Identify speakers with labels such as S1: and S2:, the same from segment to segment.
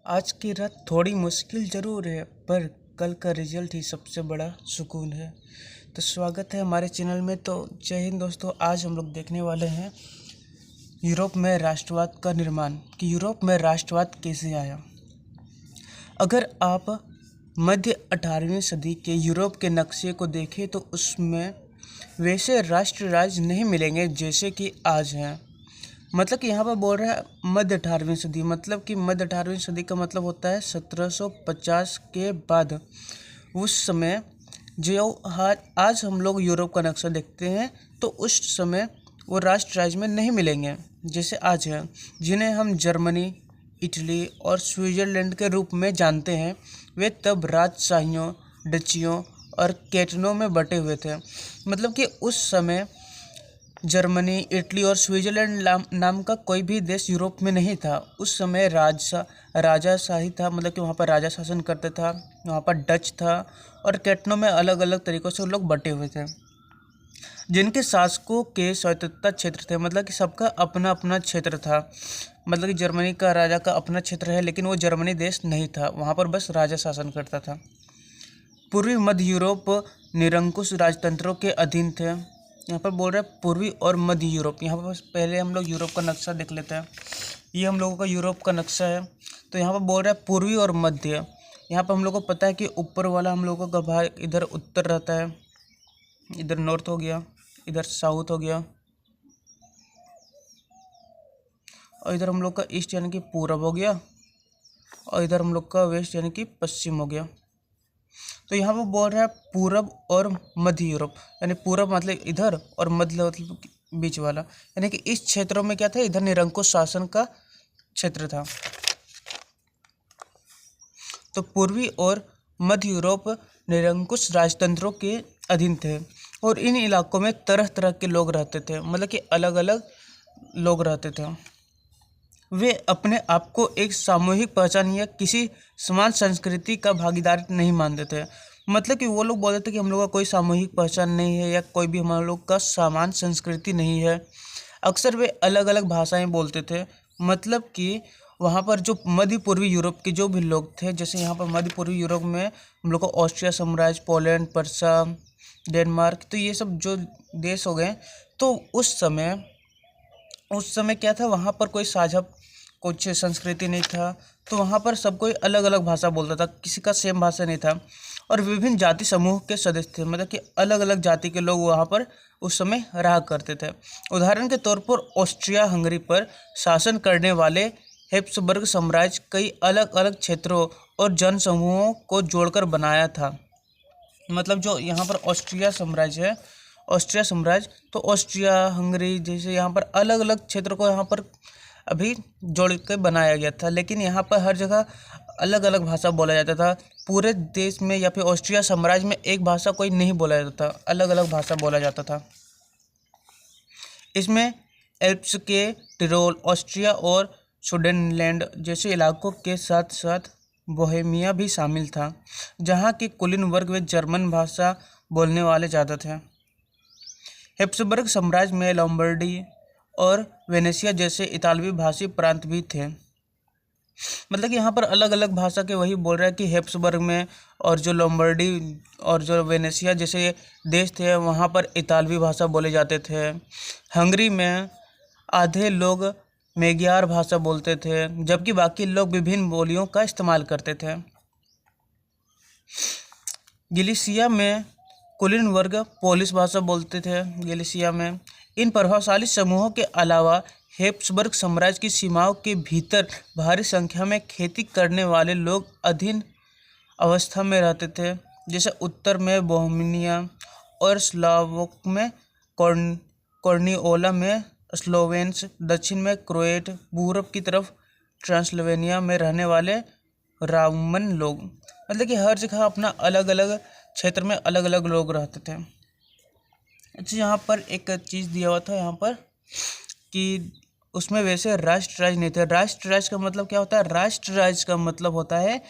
S1: आज की रात थोड़ी मुश्किल ज़रूर है, पर कल का रिजल्ट ही सबसे बड़ा सुकून है। तो स्वागत है हमारे चैनल में। तो जय हिंद दोस्तों, आज हम लोग देखने वाले हैं यूरोप में राष्ट्रवाद का निर्माण, कि यूरोप में राष्ट्रवाद कैसे आया। अगर आप मध्य 18वीं सदी के यूरोप के नक्शे को देखें तो उसमें वैसे राष्ट्र राज्य नहीं मिलेंगे जैसे कि आज हैं। मतलब कि यहाँ पर बोल रहा है मध्य 18वीं सदी, मतलब कि मध्य 18वीं सदी का मतलब होता है 1750 के बाद। उस समय जो आज हम लोग यूरोप का नक्शा देखते हैं तो उस समय वो राष्ट्र राज्य में नहीं मिलेंगे जैसे आज है, जिन्हें हम जर्मनी, इटली और स्विट्ज़रलैंड के रूप में जानते हैं। वे तब राजशाहियों, डचियों और कैंटनों में बटे हुए थे। मतलब कि उस समय जर्मनी, इटली और स्विट्ज़रलैंड नाम का कोई भी देश यूरोप में नहीं था। उस समय राजाशाही था, मतलब कि वहाँ पर राजा शासन करता था। वहाँ पर डच था और कैंटनों में अलग अलग तरीक़ों से लोग बटे हुए थे, जिनके शासकों के स्वायत्तता क्षेत्र थे। मतलब कि सबका अपना अपना क्षेत्र था। मतलब कि जर्मनी का राजा का अपना क्षेत्र है, लेकिन वो जर्मनी देश नहीं था, वहाँ पर बस राजा शासन करता था। पूर्वी मध्य यूरोप निरंकुश राजतंत्रों के अधीन थे। यहाँ पर बोल रहे हैं पूर्वी और मध्य यूरोप। यहाँ पर पहले हम लोग यूरोप का नक्शा देख लेते हैं। ये हम लोगों का यूरोप का नक्शा है। तो यहाँ पर बोल रहा है पूर्वी और मध्य। यहाँ पर हम लोग को पता है कि ऊपर वाला हम लोगों का भाग इधर उत्तर रहता है, इधर नॉर्थ हो गया, इधर साउथ हो गया, और इधर हम लोग का ईस्ट यानी कि पूरब हो गया, और इधर हम लोग का वेस्ट यानी कि पश्चिम हो गया। तो यहाँ पर बोल रहा है पूरब और मध्य यूरोप, यानी पूरब मतलब इधर और मध्य मतलब बीच वाला, यानी कि इस क्षेत्रों में क्या था, इधर निरंकुश शासन का क्षेत्र था। तो पूर्वी और मध्य यूरोप निरंकुश राजतंत्रों के अधीन थे और इन इलाकों में तरह तरह के लोग रहते थे। मतलब कि अलग अलग लोग रहते थे। वे अपने आप को एक सामूहिक पहचान या किसी समान संस्कृति का भागीदार नहीं मानते थे। मतलब कि वो लोग बोलते थे कि हम लोग का कोई सामूहिक पहचान नहीं है या कोई भी हम लोग का समान संस्कृति नहीं है। अक्सर वे अलग अलग भाषाएं बोलते थे। मतलब कि वहाँ पर जो मध्य पूर्वी यूरोप के जो भी लोग थे, जैसे यहाँ पर मध्य पूर्वी यूरोप में हम लोग को ऑस्ट्रिया साम्राज्य, पोलैंड, पर्सा, डेनमार्क, तो ये सब जो देश हो गए। तो उस समय क्या था, वहाँ पर कोई साझा कुछ संस्कृति नहीं था। तो वहाँ पर सब कोई अलग अलग भाषा बोलता था, किसी का सेम भाषा नहीं था। और विभिन्न जाति समूह के सदस्य थे, मतलब कि अलग अलग जाति के लोग वहाँ पर उस समय रहा करते थे। उदाहरण के तौर पर ऑस्ट्रिया हंगरी पर शासन करने वाले हैब्सबर्ग साम्राज्य कई अलग अलग क्षेत्रों और जनसमूहों को जोड़कर बनाया था। मतलब जो यहाँ पर ऑस्ट्रिया साम्राज्य है, ऑस्ट्रिया साम्राज्य, तो ऑस्ट्रिया हंगरी जैसे यहाँ पर अलग अलग क्षेत्र को यहाँ पर अभी जोड़ के बनाया गया था। लेकिन यहाँ पर हर जगह अलग अलग भाषा बोला जाता था। पूरे देश में या फिर ऑस्ट्रिया साम्राज्य में एक भाषा कोई नहीं बोला जाता था, अलग अलग भाषा बोला जाता था। इसमें एल्प्स के टिरोल, ऑस्ट्रिया और सुडेनलैंड जैसे इलाकों के साथ साथ बोहेमिया भी शामिल था, जहाँ के कुलीन वर्ग व जर्मन भाषा बोलने वाले ज़्यादा थे। हैब्सबर्ग साम्राज्य में लॉम्बार्डी और वेनेशिया जैसे इतालवी भाषी प्रांत भी थे। मतलब कि यहाँ पर अलग अलग भाषा के वही बोल रहा है कि हैब्सबर्ग में और जो लॉम्बार्डी और जो वेनेशिया जैसे देश थे वहाँ पर इतालवी भाषा बोले जाते थे। हंगरी में आधे लोग मेगियार भाषा बोलते थे, जबकि बाकी लोग विभिन्न बोलियों का इस्तेमाल करते थे। गलीशिया में कुलीन वर्ग पोलिश भाषा बोलते थे। गलीशिया में इन प्रभावशाली समूहों के अलावा हैब्सबर्ग साम्राज्य की सीमाओं के भीतर भारी संख्या में खेती करने वाले लोग अधीन अवस्था में रहते थे। जैसे उत्तर में बोहेमिया और स्लावोक में कॉर्निओला में स्लोवेन्स, दक्षिण में क्रोएट, पूरब की तरफ ट्रांसल्वेनिया में रहने वाले राउमन लोग। मतलब कि हर जगह अपना अलग अलग क्षेत्र में अलग अलग लोग रहते थे। अच्छा, यहाँ पर एक चीज़ दिया हुआ था यहाँ पर कि उसमें वैसे राष्ट्र राज्य नहीं थे। राष्ट्र राज्य का मतलब क्या होता है? राष्ट्र राज्य का मतलब होता है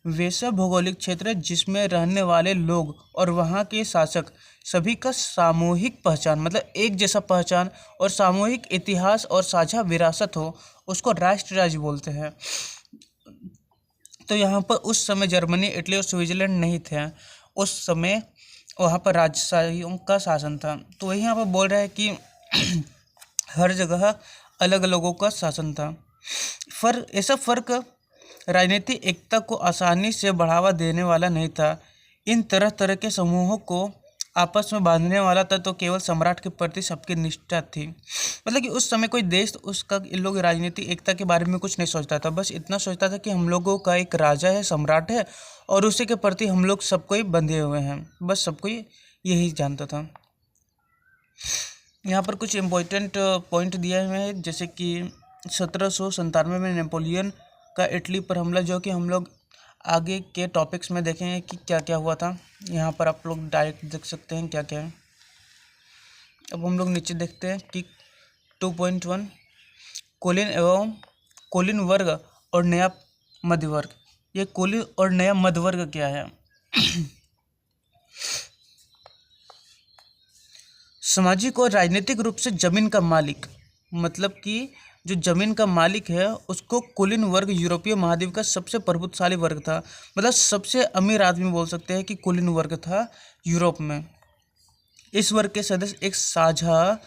S1: वैसा भौगोलिक क्षेत्र जिसमें रहने वाले लोग और वहाँ के शासक सभी का सामूहिक पहचान, मतलब एक जैसा पहचान और सामूहिक इतिहास और साझा विरासत हो, उसको राष्ट्र राज्य बोलते हैं। तो यहाँ पर उस समय जर्मनी, इटली और स्विट्जरलैंड नहीं थे। उस समय वहाँ पर राजशाहियों का शासन था। तो वही यहाँ पर बोल रहा है कि हर जगह अलग लोगों का शासन था। ऐसा फर्क राजनीतिक एकता को आसानी से बढ़ावा देने वाला नहीं था। इन तरह तरह के समूहों को आपस में बांधने वाला था तो केवल सम्राट के प्रति सबकी निष्ठा थी। मतलब कि उस समय कोई देश उसका इन लोग राजनीतिक एकता के बारे में कुछ नहीं सोचता था, बस इतना सोचता था कि हम लोगों का एक राजा है, सम्राट है, और उसी के प्रति हम लोग सब कोई बंधे हुए हैं। बस सब कोई यही जानता था। यहाँ पर कुछ इम्पोर्टेंट पॉइंट दिए हुए हैं, जैसे कि 1797 में नेपोलियन का इटली पर हमला, जो कि हम लोग आगे के टॉपिक्स में देखेंगे कि क्या क्या हुआ था। यहाँ पर आप लोग डायरेक्ट देख सकते हैं क्या क्या है। अब हम लोग नीचे देखते हैं कि 2.1 कोलिन वर्ग और नया मध्य वर्ग। ये कोलिन और नया मध्य वर्ग क्या है? सामाजिक और राजनीतिक रूप से जमीन का मालिक, मतलब कि जो जमीन का मालिक है उसको कुलीन वर्ग यूरोपीय महाद्वीप का सबसे प्रभुत्वशाली वर्ग था। मतलब सबसे अमीर आदमी बोल सकते हैं कि कुलीन वर्ग था यूरोप में। इस वर्ग के सदस्य एक साझा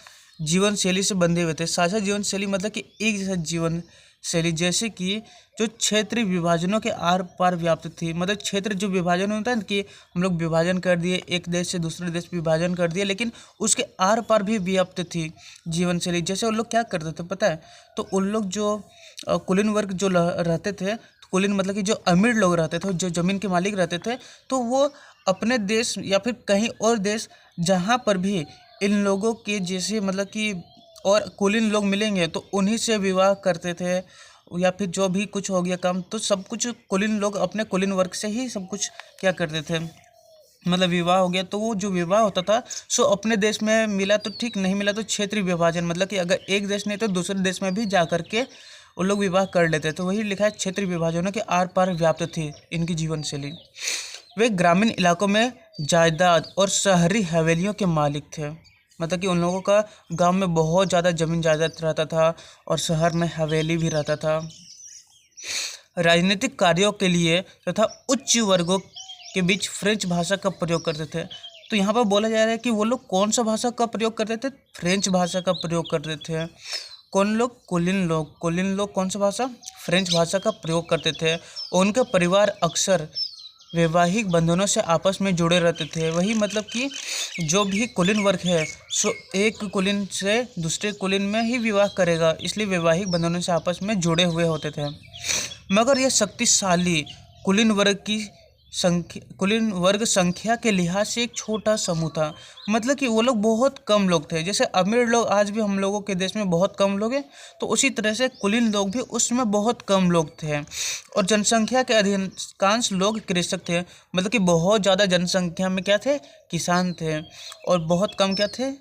S1: जीवन शैली से बंधे हुए थे। साझा जीवन शैली मतलब कि एक जैसा जीवन शैली, जैसे कि जो क्षेत्रीय विभाजनों के आर पार व्याप्त थी। मतलब क्षेत्र जो विभाजन होता है ना, कि हम लोग विभाजन कर दिए, एक देश से दूसरे देश विभाजन कर दिए, लेकिन उसके आर पार भी व्याप्त थी जीवन शैली। जैसे उन लोग क्या करते थे पता है? तो उन लोग जो कुलीन वर्ग जो रहते थे, तो कुलीन मतलब कि जो अमीर लोग रहते थे, जो ज़मीन के मालिक रहते थे, तो वो अपने देश या फिर कहीं और देश जहाँ पर भी इन लोगों के जैसे मतलब कि और कुलीन लोग मिलेंगे तो उन्हीं से विवाह करते थे, या फिर जो भी कुछ हो गया काम तो सब कुछ कुलीन लोग अपने कुलीन वर्ग से ही सब कुछ क्या करते थे, मतलब विवाह हो गया तो वो जो विवाह होता था सो अपने देश में मिला तो ठीक, नहीं मिला तो क्षेत्रीय विभाजन, मतलब कि अगर एक देश नहीं तो दूसरे देश में भी जा करके वो लोग विवाह कर लेते। तो वही लिखा है क्षेत्रीय विभाजनों के आर पार व्याप्त थी इनकी जीवन शैली। वे ग्रामीण इलाकों में जायदाद और शहरी हवेलियों के मालिक थे। मतलब कि उन लोगों का गांव में बहुत ज़्यादा जमीन जायदाद रहता था और शहर में हवेली भी रहता था। राजनीतिक कार्यों के लिए तथा उच्च वर्गों के बीच फ्रेंच भाषा का प्रयोग करते थे। तो यहाँ पर बोला जा रहा है कि वो लोग कौन सा भाषा का प्रयोग करते थे? फ्रेंच भाषा का प्रयोग करते थे। कौन लोग? कुलीन लोग। कुलीन लोग कौन सा भाषा? फ्रेंच भाषा का प्रयोग करते थे। उनका परिवार अक्सर वैवाहिक बंधनों से आपस में जुड़े रहते थे। वही मतलब कि जो भी कुलीन वर्ग है सो एक कुलीन से दूसरे कुलीन में ही विवाह करेगा, इसलिए वैवाहिक बंधनों से आपस में जुड़े हुए होते थे। मगर यह शक्तिशाली कुलीन वर्ग संख्या के लिहाज से एक छोटा समूह था। मतलब कि वो लोग बहुत कम लोग थे। जैसे अमीर लोग आज भी हम लोगों के देश में बहुत कम लोग हैं, तो उसी तरह से कुलीन लोग भी उसमें बहुत कम लोग थे। और जनसंख्या के अधिकांश लोग कृषक थे। मतलब कि बहुत ज़्यादा जनसंख्या में क्या थे? किसान थे। और बहुत कम क्या थे?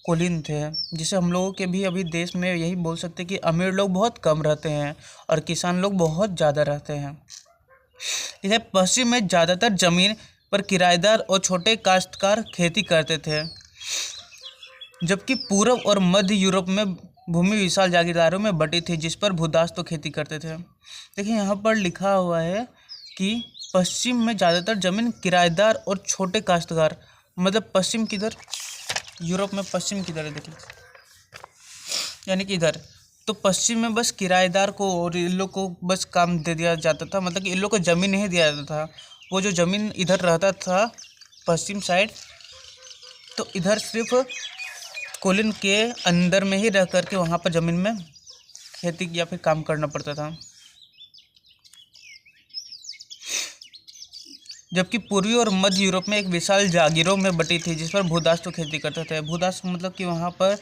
S1: कुलीन थे। जिसे हम लोगों के भी अभी देश में यही बोल सकते हैं कि अमीर लोग बहुत कम रहते हैं और किसान लोग बहुत ज़्यादा रहते हैं। इधर पश्चिम में ज़्यादातर जमीन पर किराएदार और छोटे काश्तकार खेती करते थे, जबकि पूर्व और मध्य यूरोप में भूमि विशाल जागीरदारों में बटी थी जिस पर भूदास तो खेती करते थे। देखिए यहाँ पर लिखा हुआ है कि पश्चिम में ज़्यादातर जमीन किराएदार और छोटे काश्तकार, मतलब पश्चिम किधर? यूरोप में पश्चिम किधर है? देखिए यानी कि इधर। तो पश्चिम में बस किराएदार को और इन लोग को बस काम दे दिया जाता था। मतलब कि इन लोग को ज़मीन नहीं दिया जाता था। वो जो ज़मीन इधर रहता था पश्चिम साइड, तो इधर सिर्फ कुलीन के अंदर में ही रह करके वहाँ पर ज़मीन में खेती या फिर काम करना पड़ता था। जबकि पूर्वी और मध्य यूरोप में एक विशाल जागीरों में बटी थी जिस पर भूदास तो खेती करते थे। भूदास मतलब कि वहाँ पर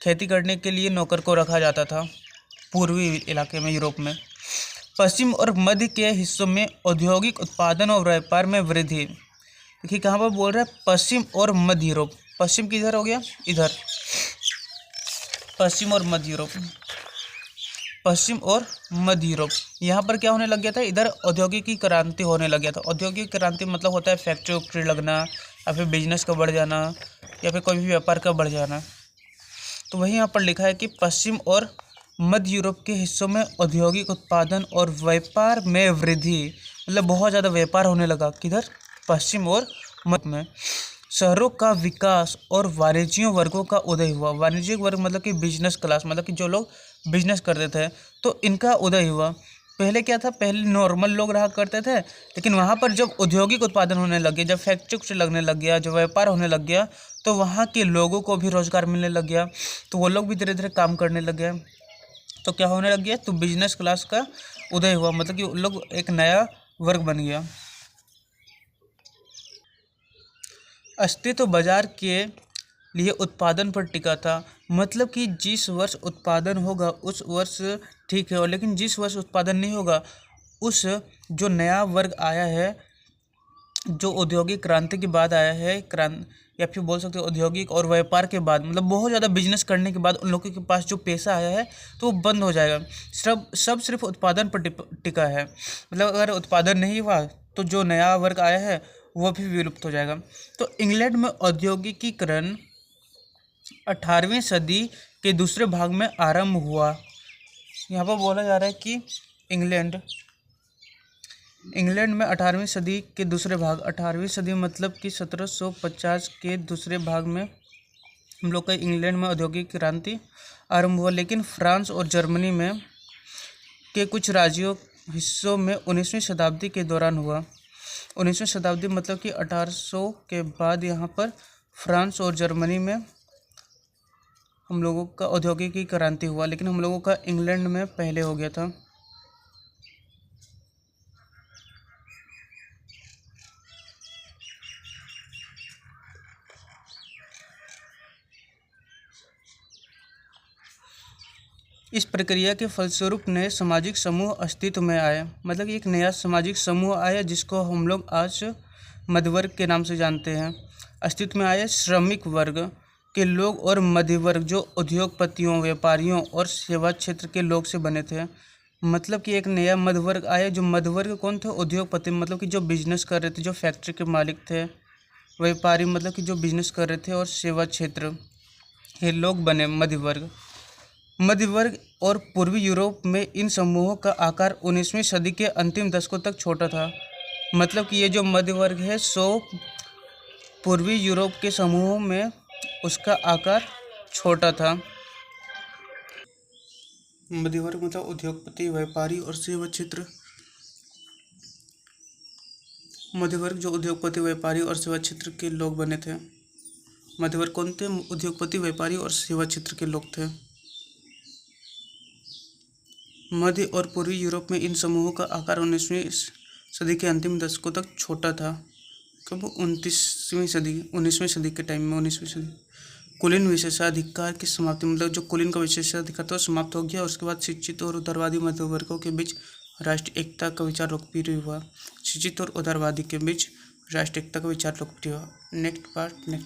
S1: खेती करने के लिए नौकर को रखा जाता था पूर्वी इलाके में यूरोप में। पश्चिम और मध्य के हिस्सों में औद्योगिक उत्पादन और व्यापार में वृद्धि। देखिए कहाँ पर बोल रहा है? पश्चिम और मध्य यूरोप। पश्चिम किधर हो गया? इधर। पश्चिम और मध्य यूरोप। पश्चिम और मध्य यूरोप यहाँ पर क्या होने लग गया था? इधर औद्योगिक क्रांति होने लग गया था। औद्योगिक क्रांति मतलब होता है फैक्ट्री वैक्ट्री लगना या फिर बिजनेस का बढ़ जाना या फिर कोई भी व्यापार का बढ़ जाना। तो वही यहाँ पर लिखा है कि पश्चिम और मध्य यूरोप के हिस्सों में औद्योगिक उत्पादन और व्यापार में वृद्धि, मतलब बहुत ज़्यादा व्यापार होने लगा। किधर? पश्चिम और मध्य में। शहरों का विकास और वाणिज्य वर्गों का उदय हुआ। वाणिज्यिक वर्ग मतलब कि बिजनेस क्लास, मतलब कि जो लोग बिजनेस करते थे, तो इनका उदय हुआ। पहले क्या था? पहले नॉर्मल लोग रहा करते थे, लेकिन वहाँ पर जब औद्योगिक उत्पादन होने लगे, जब फैक्ट्री कुछ लगने लग गया, जो व्यापार होने लग गया, तो वहाँ के लोगों को भी रोजगार मिलने लग गया, तो वो लोग भी धीरे धीरे काम करने लग गए। तो क्या होने लग गया? तो बिजनेस क्लास का उदय हुआ, मतलब कि उन लोग एक नया वर्ग बन गया। अस्तित्व बाजार के लिए उत्पादन पर टिका था, मतलब कि जिस वर्ष उत्पादन होगा उस वर्ष ठीक है, और लेकिन जिस वर्ष उत्पादन नहीं होगा उस जो नया वर्ग आया है, जो औद्योगिक क्रांति के बाद आया है, या फिर बोल सकते हो औद्योगिक और व्यापार के बाद, मतलब बहुत ज़्यादा बिजनेस करने के बाद उन लोगों के पास जो पैसा आया है तो वो बंद हो जाएगा। सब सिर्फ उत्पादन पर टिका है, मतलब अगर उत्पादन नहीं हुआ तो जो नया वर्ग आया है वो भी विलुप्त हो जाएगा। तो इंग्लैंड में औद्योगिकीकरण 18वीं सदी के दूसरे भाग में आरंभ हुआ। यहाँ पर बोला जा रहा है कि इंग्लैंड में 18वीं सदी के दूसरे भाग, 18वीं सदी मतलब कि 1750 के दूसरे भाग में हम लोग का इंग्लैंड में औद्योगिक क्रांति आरंभ हुआ। लेकिन फ्रांस और जर्मनी में के कुछ राज्यों हिस्सों में 19वीं शताब्दी के दौरान हुआ। 19वीं शताब्दी मतलब कि 1800 के बाद यहाँ पर फ्रांस और जर्मनी में हम लोगों का औद्योगिक क्रांति हुआ, लेकिन हम लोगों का इंग्लैंड में पहले हो गया था। इस प्रक्रिया के फलस्वरूप नए सामाजिक समूह अस्तित्व में आए, मतलब एक नया सामाजिक समूह आया जिसको हम लोग आज मध्यवर्ग के नाम से जानते हैं। अस्तित्व में आए श्रमिक वर्ग के लोग और मध्य वर्ग जो उद्योगपतियों, व्यापारियों और सेवा क्षेत्र के लोग से बने थे। मतलब कि एक नया मध्य वर्ग आया। जो मध्य वर्ग कौन थे? उद्योगपति, मतलब कि जो बिजनेस कर रहे थे, जो फैक्ट्री के मालिक थे। व्यापारी मतलब कि जो बिजनेस कर रहे थे, और सेवा क्षेत्र ये लोग बने मध्य वर्ग। मध्य वर्ग और पूर्वी यूरोप में इन समूहों का आकार 19वीं सदी के अंतिम दशकों तक छोटा था। मतलब कि ये जो मध्य वर्ग है सो पूर्वी यूरोप के समूहों में उसका आकार छोटा था। मध्य वर्ग मतलब उद्योगपति, व्यापारी और सेवा क्षेत्र। मध्य वर्ग जो उद्योगपति, व्यापारी और सेवा क्षेत्र के लोग बने थे। मध्य वर्ग कौन थे? उद्योगपति, व्यापारी और सेवा क्षेत्र के लोग थे। मध्य और पूर्वी यूरोप में इन समूहों का आकार 19वीं सदी के अंतिम दशकों तक छोटा था। कब? 19वीं सदी के टाइम में, 19वीं सदी। कुलीन विशेषाधिकार की समाप्ति, मतलब जो कुलीन का विशेषाधिकार था समाप्त हो गया। उसके बाद शिक्षित और उदारवादी मध्य वर्गों के बीच राष्ट्रीय एकता का विचार लोकप्रिय हुआ। शिक्षित और उदारवादी के बीच राष्ट्रीय एकता का विचार लोकप्रिय हुआ। नेक्स्ट पार्ट में।